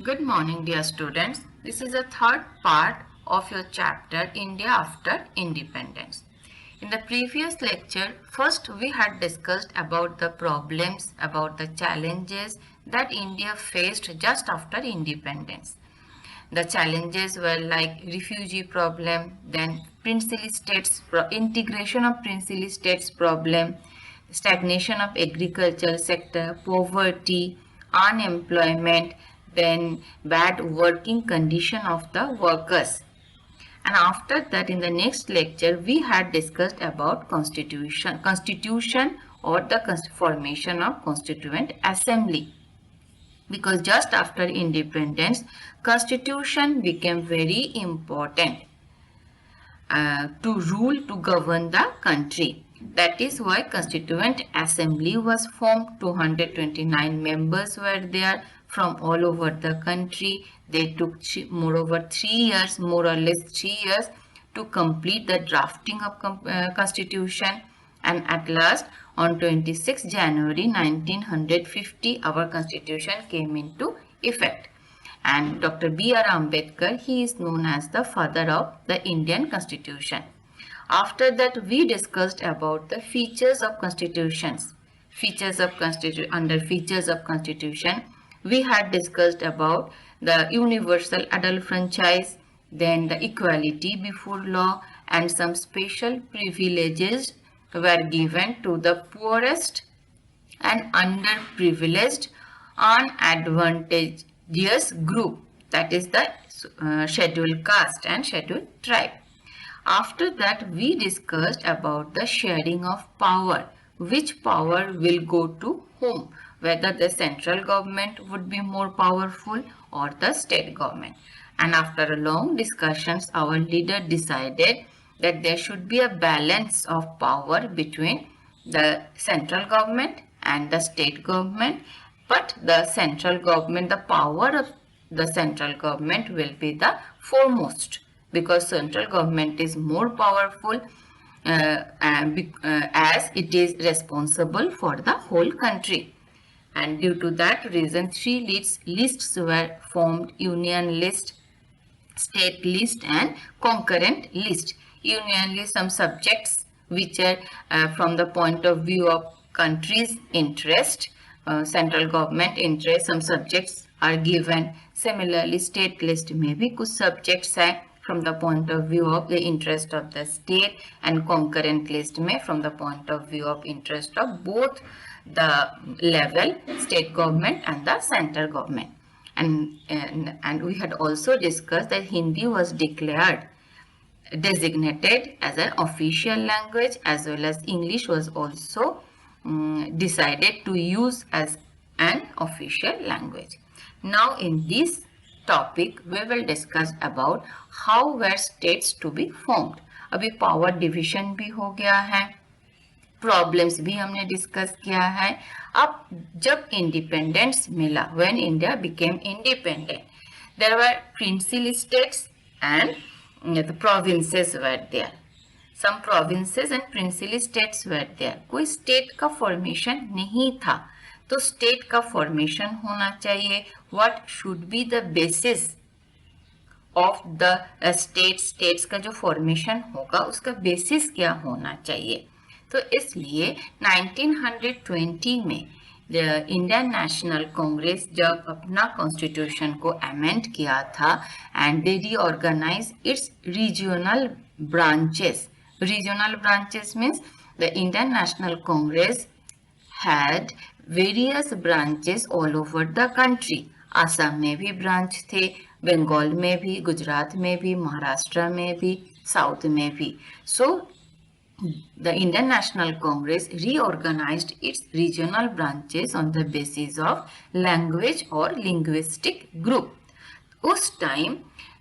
Good morning, dear students. This is the third part of your chapter India after Independence. In the previous lecture, first we had discussed about the problems, about the challenges that India faced just after independence. The challenges were like refugee problem, then princely states integration of princely states problem, stagnation of agricultural sector, poverty, unemployment, then bad working condition of the workers. And after that, in the next lecture, we had discussed about constitution or the formation of constituent assembly, because just after independence constitution became very important to rule, to govern the country. That is why constituent assembly was formed. 229 members were there from all over the country. They took moreover 3 years, more or less 3 years, to complete the drafting of constitution. And at last on 26 January 1950 our constitution came into effect. And Dr. B.R. Ambedkar, he is known as the father of the Indian Constitution. After that, we discussed about the features of constitutions. Under features of constitution, we had discussed about the universal adult franchise, then the equality before law, and some special privileges were given to the poorest and underprivileged unadvantageous group, that is the scheduled caste and scheduled tribe. After that, we discussed about the sharing of power. Which power will go to whom? Whether the central government would be more powerful or the state government. And after a long discussions, our leader decided that there should be a balance of power between the central government and the state government. But the central government, the power of the central government will be the foremost, because central government is more powerful as it is responsible for the whole country. And due to that reason, three lists were formed: union list, state list and concurrent list. Union list, some subjects which are from the point of view of country's interest, central government interest, some subjects are given. Similarly, state list में भी कुछ subjects है from the point of view of the interest of the state, and concurrent list में from the point of view of interest of both the level, state government and the central government. And we had also discussed that Hindi was designated as an official language, as well as English was also decided to use as an official language. Now in this topic we will discuss about how were states to be formed. अभी power division भी हो गया है, problems भी हमने discuss किया है. अब जब इंडिपेंडेंस मिला, when India became independent, there were principal states and the provinces were there. Some provinces and principal states were there. कोई स्टेट का फॉर्मेशन नहीं था, तो स्टेट का फॉर्मेशन होना चाहिए. What should be the basis of the states का जो फॉर्मेशन होगा उसका बेसिस क्या होना चाहिए. तो इसलिए 1920 में इंडियन नेशनल कांग्रेस जब अपना कॉन्स्टिट्यूशन को अमेंड किया था, and they reorganize its regional branches. Regional branches means the Indian National Congress had various branches all over the country. Assam में भी ब्रांच थे, बंगाल में भी, गुजरात में भी, महाराष्ट्र में भी, साउथ में भी. सो the Indian National Congress reorganized its regional branches on the basis of language or linguistic group. उस टाइम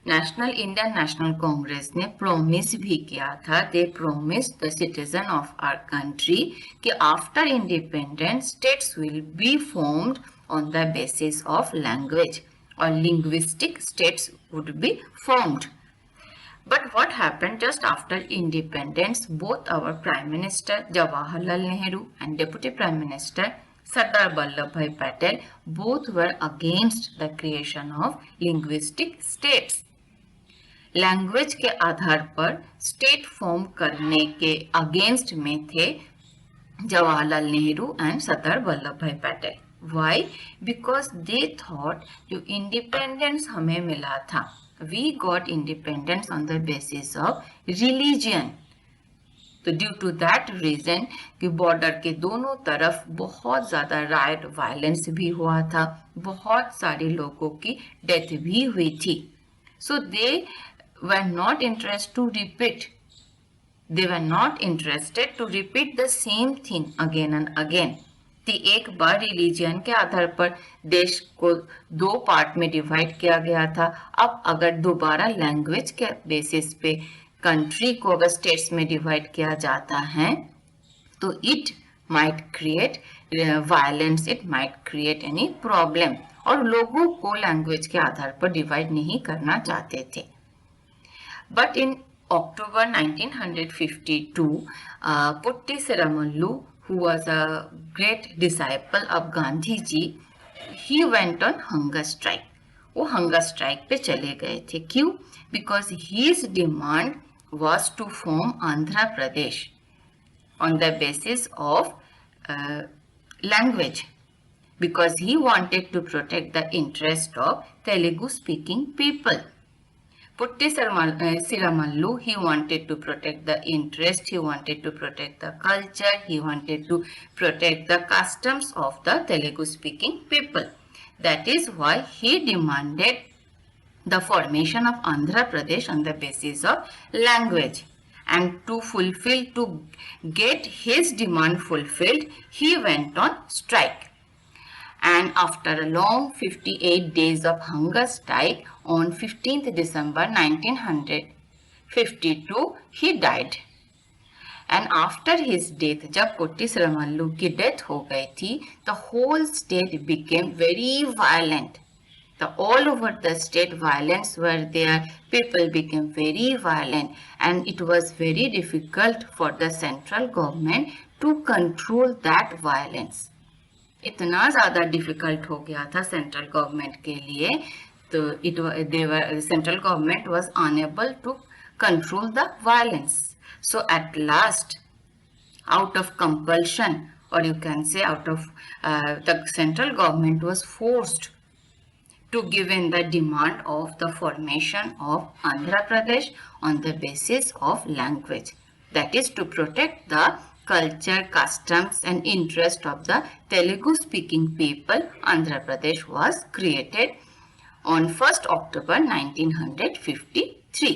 इंडियन नेशनल कांग्रेस ने प्रोमिस भी किया था, they promise the citizen of our country कि after independence states will be formed on the basis of language, और linguistic states would be formed. But what happened just after independence? Both our Prime Minister Jawaharlal Nehru and Deputy Prime Minister Sardar Vallabhbhai Patel, both were against the creation of linguistic states. Language के आधार पर state form करने के against में थे Jawaharlal Nehru and Sardar Vallabhbhai Patel. Why? Because they thought जो independence हमें मिला था, we got independence on the basis of religion. तो ड्यू टू दैट रीजन कि बॉर्डर के दोनों तरफ बहुत ज़्यादा राइट वायलेंस भी हुआ था, बहुत सारे लोगों की डेथ भी हुई थी. So they were not interest to repeat, they were not interested to repeat the same thing again and again. कि एक बार रिलीजियन के आधार पर देश को दो पार्ट में डिवाइड किया गया था, अब अगर दोबारा लैंग्वेज के बेसिस पे कंट्री को अगर स्टेट्स में डिवाइड किया जाता है तो it might create violence, it might create any problem, और लोगों को लैंग्वेज के आधार पर डिवाइड नहीं करना चाहते थे. But in October 1952, Putti Seramallu, who was a great disciple of Gandhi ji, he went on hunger strike. वो hunger strike पे चले गए थे. क्यों? Because his demand was to form Andhra Pradesh on the basis of language, because he wanted to protect the interest of Telugu speaking people. Putti Siramallu, he wanted to protect the interest, he wanted to protect the culture, he wanted to protect the customs of the Telugu speaking people. That is why he demanded the formation of Andhra Pradesh on the basis of language. And to get his demand fulfilled, he went on strike. And after a long 58 days of hunger strike, on 15th December 1952, he died. And after his death, जब putty Sriramulu की death हो गई थी, the whole state became very violent. All over the state violence were there, people became very violent, and it was very difficult for the central government to control that violence. इतना ज़्यादा difficult हो गया था central government के लिए, तो central government was unable to control the violence. So at last, out of compulsion, और you can say out of the central government was forced to give in the demand of the formation of Andhra Pradesh on the basis of language. That is to protect the culture, customs and interest of the Telugu speaking people. Andhra Pradesh was created on 1st October 1953.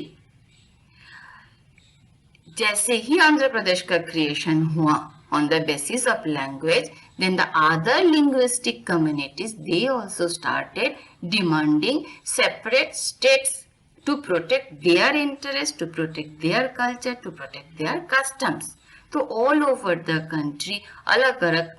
जैसे ही आंध्र प्रदेश का creation हुआ on the basis of language, then the other linguistic communities, they also started demanding separate states to protect their interests, to protect their culture, to protect their customs. So all over the country, अलग-अलग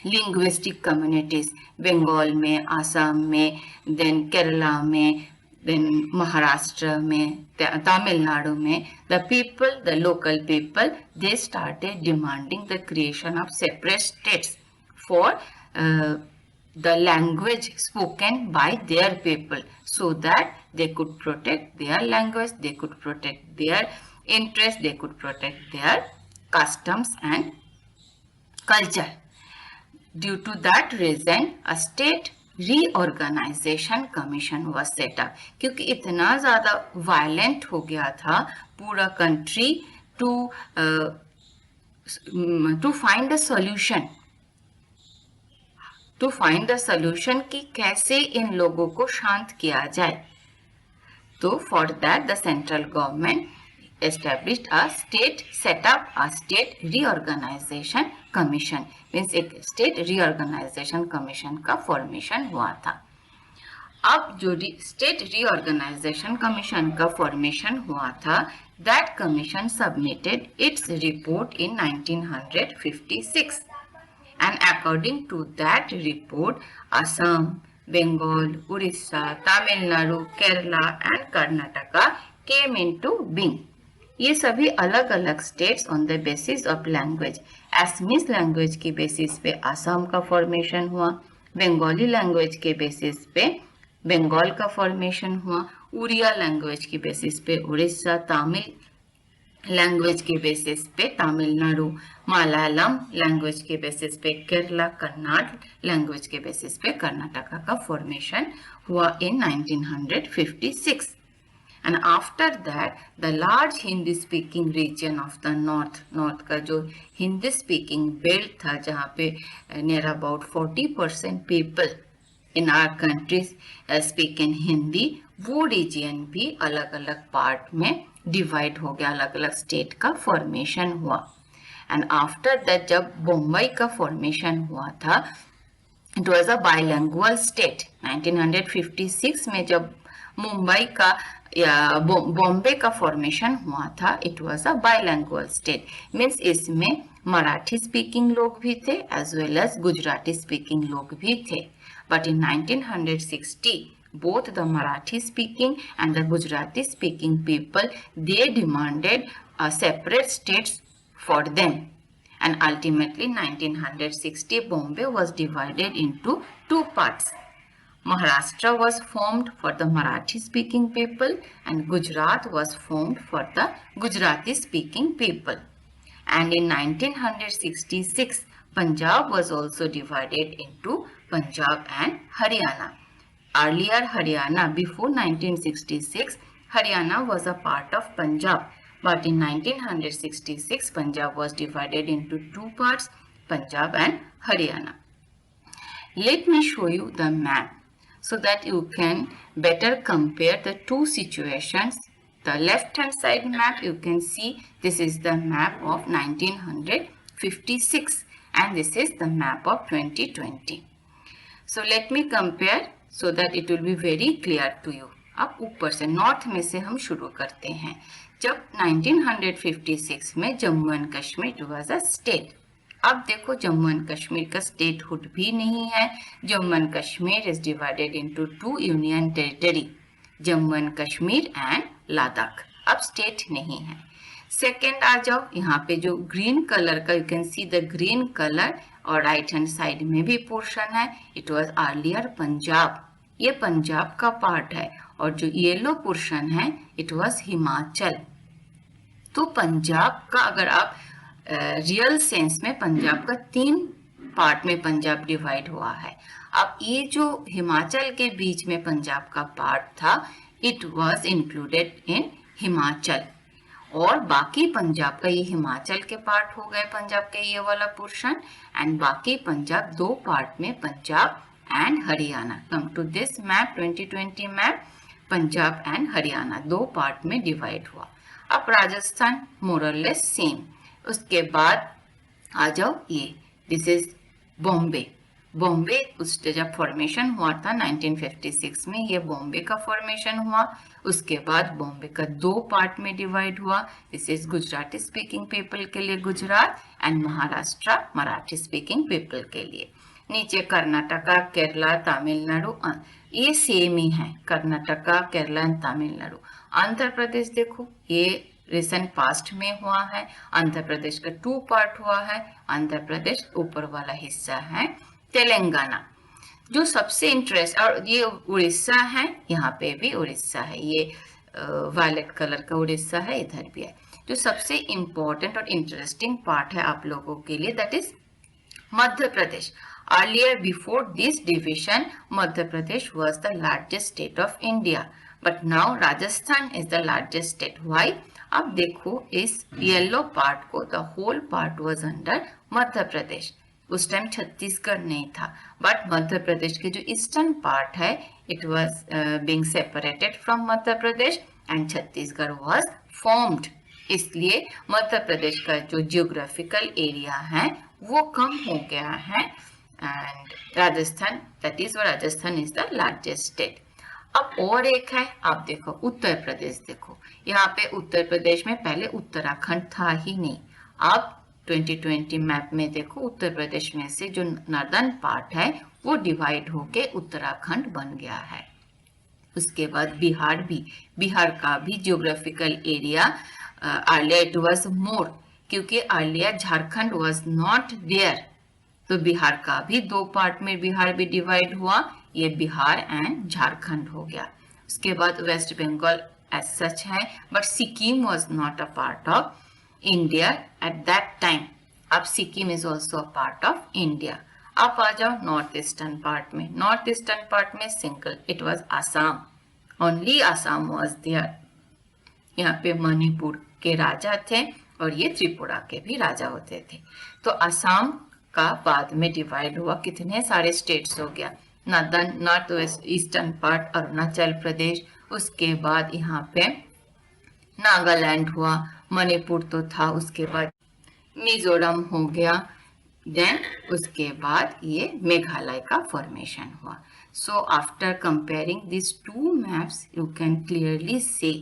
linguistic communities, Bengal में, आसाम में, then Kerala में, then Maharashtra में, Tamil Nadu में, the people, the local people, they started demanding the creation of separate states for the language spoken by their people, so that they could protect their language, they could protect their interests, they could protect their customs and culture. Due to that reason, a state reorganization commission was set up, क्योंकि इतना ज़्यादा violent हो गया था पूरा country to find the solution कि कैसे इन लोगों को शांत किया जाए. तो for that the central government established a state, set up a state reorganization commission, means एक state reorganization commission का formation हुआ था. अब जो state reorganization commission का formation हुआ था, that commission submitted its report in 1956, and according to that report, Assam, Bengal, Orissa, Tamil Nadu, Kerala and Karnataka came into being. ये सभी अलग अलग states on the basis of language. Assamese language की basis पे आसाम का formation हुआ, Bengali language के basis पे बंगाल का फॉर्मेशन हुआ, उड़िया लैंग्वेज की बेसिस पे उड़ीसा, तमिल लैंग्वेज के बेसिस पे तमिलनाडु, मलयालम लैंग्वेज के बेसिस पे केरला, कर्नाटक लैंग्वेज के बेसिस पे कर्नाटका का फॉर्मेशन हुआ in 1956। And after that the large Hindi speaking region of the north का जो हिंदी स्पीकिंग बेल्ट था, जहाँ पे near about 40% people in our countries speak in Hindi, वो रीजन भी अलग अलग पार्ट में डिवाइड हो गया, अलग अलग स्टेट का फॉर्मेशन हुआ। एंड आफ्टर दैट जब बम्बई का फॉर्मेशन हुआ था, it was a bilingual state. 1956 में जब मुंबई का या बॉम्बे का फॉर्मेशन हुआ था, it was a bilingual state. Means इसमें मराठी स्पीकिंग लोग भी थे as well as Gujarati speaking लोग भी थे। But in 1960 both the Marathi speaking and the Gujarati speaking people, they demanded a separate states for them, and ultimately 1960 Bombay was divided into two parts. Maharashtra was formed for the Marathi speaking people and Gujarat was formed for the Gujarati speaking people. And in 1966 Punjab was also divided into Punjab and Haryana. Earlier Haryana, before 1966, Haryana was a part of Punjab, but in 1966 Punjab was divided into two parts, Punjab and Haryana. Let me show you the map so that you can better compare the two situations. The left hand side map, you can see this is the map of 1956 and this is the map of 2020. So let me compare so that it will be very clear to you. अब ऊपर से north में से हम शुरू करते हैं। जब 1956 में Jammu and Kashmir was a state. अब देखो जम्मू एंड कश्मीर का स्टेटहुड भी नहीं है। Jammu and Kashmir is divided into two union territory, Jammu and Kashmir and Ladakh. अब स्टेट नहीं है। सेकेंड आ जाओ, यहाँ पे जो ग्रीन कलर का, you can see the green colour, और राइट हैंड साइड में भी पोर्शन है। इट वाज अर्लियर पंजाब, ये पंजाब का पार्ट है, और जो येलो पोर्शन है इट वाज हिमाचल। तो पंजाब का अगर आप रियल सेंस में पंजाब का 3 पार्ट में पंजाब डिवाइड हुआ है। अब ये जो हिमाचल के बीच में पंजाब का पार्ट था, it was included in Himachal, और बाकी पंजाब का ये हिमाचल के पार्ट हो गए, पंजाब के ये वाला पोर्शन, एंड बाकी पंजाब 2 पार्ट में Punjab and Haryana. Come to this map 2020 map, Punjab and Haryana 2 part में डिवाइड हुआ। अब राजस्थान मोरलेस सेम। उसके बाद आ जाओ ये, दिस इज बॉम्बे। बॉम्बे उस जब फॉर्मेशन हुआ था 1956 में, ये बॉम्बे का फॉर्मेशन हुआ। उसके बाद बॉम्बे का 2 पार्ट में डिवाइड हुआ। This is Gujarati speaking people के लिए Gujarat and Maharashtra Marathi speaking people के लिए। नीचे कर्नाटका, केरला, तमिलनाडु, ये सेम ही है, कर्नाटका, केरला एंड तमिलनाडु। आंध्र प्रदेश देखो, ये रिसेंट पास्ट में हुआ है। आंध्र प्रदेश का 2 पार्ट हुआ है। आंध्र प्रदेश ऊपर वाला हिस्सा है तेलंगाना। जो सबसे इंटरेस्ट, और ये उड़ीसा है, यहाँ पे भी उड़ीसा है, ये वायलेट कलर का उड़ीसा है, इधर भी है। जो सबसे इंपॉर्टेंट और इंटरेस्टिंग पार्ट है आप लोगों के लिए, that is Madhya Pradesh. Earlier, before this division, Madhya Pradesh was the largest state of India, but now Rajasthan is the largest state. Why? अब देखो इस येलो पार्ट को, the whole part was under Madhya Pradesh. उस टाइम छत्तीसगढ़ नहीं था, बट मध्य प्रदेश के जो eastern part है, it was being separated from Madhya Pradesh and Chhattisgarh was formed। इसलिए मध्य प्रदेश का जो जियोग्राफिकल एरिया है वो कम हो गया है, and Rajasthan, that is why Rajasthan is the largest state. अब और एक है, आप देखो उत्तर प्रदेश। देखो यहाँ पे उत्तर प्रदेश में पहले उत्तराखंड था ही नहीं। अब 2020 मैप में देखो उत्तर प्रदेश में से जो नॉर्दर्न पार्ट है वो डिवाइड होके उत्तराखंड बन गया है। उसके बाद बिहार का भी geographical area earlier it was more, क्योंकि earlier Jharkhand was not there, तो बिहार का भी दो पार्ट में बिहार भी डिवाइड हुआ, ये बिहार एंड झारखंड हो गया। उसके बाद वेस्ट बंगाल एज सच है, but Sikkim was not a part of India at that time. अब Sikkim is also a part of India. आप आ जाओ नॉर्थ ईस्टर्न पार्ट में। नॉर्थ ईस्टर्न पार्ट में single it was Assam, only Assam was there. यहाँ पे मणिपुर के राजा थे और ये त्रिपुरा के भी राजा होते थे। तो असम का बाद में डिवाइड हुआ, कितने सारे स्टेट्स हो गया। North west eastern part Arunachal Pradesh, उसके बाद यहाँ पे नागालैंड हुआ, मणिपुर तो था, उसके बाद मिजोरम हो गया, देन उसके बाद ये मेघालय का फॉर्मेशन हुआ। So after comparing this two maps you can clearly see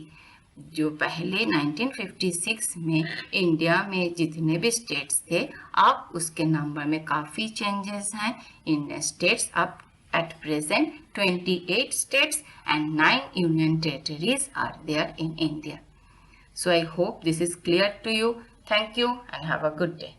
जो पहले 1956 में इंडिया में जितने भी स्टेट्स थे, अब उसके नंबर में काफ़ी चेंजेस हैं। इन स्टेट्स अब at present 28 states and 9 union territories are there in India. So I hope this is clear to you. Thank you and have a good day.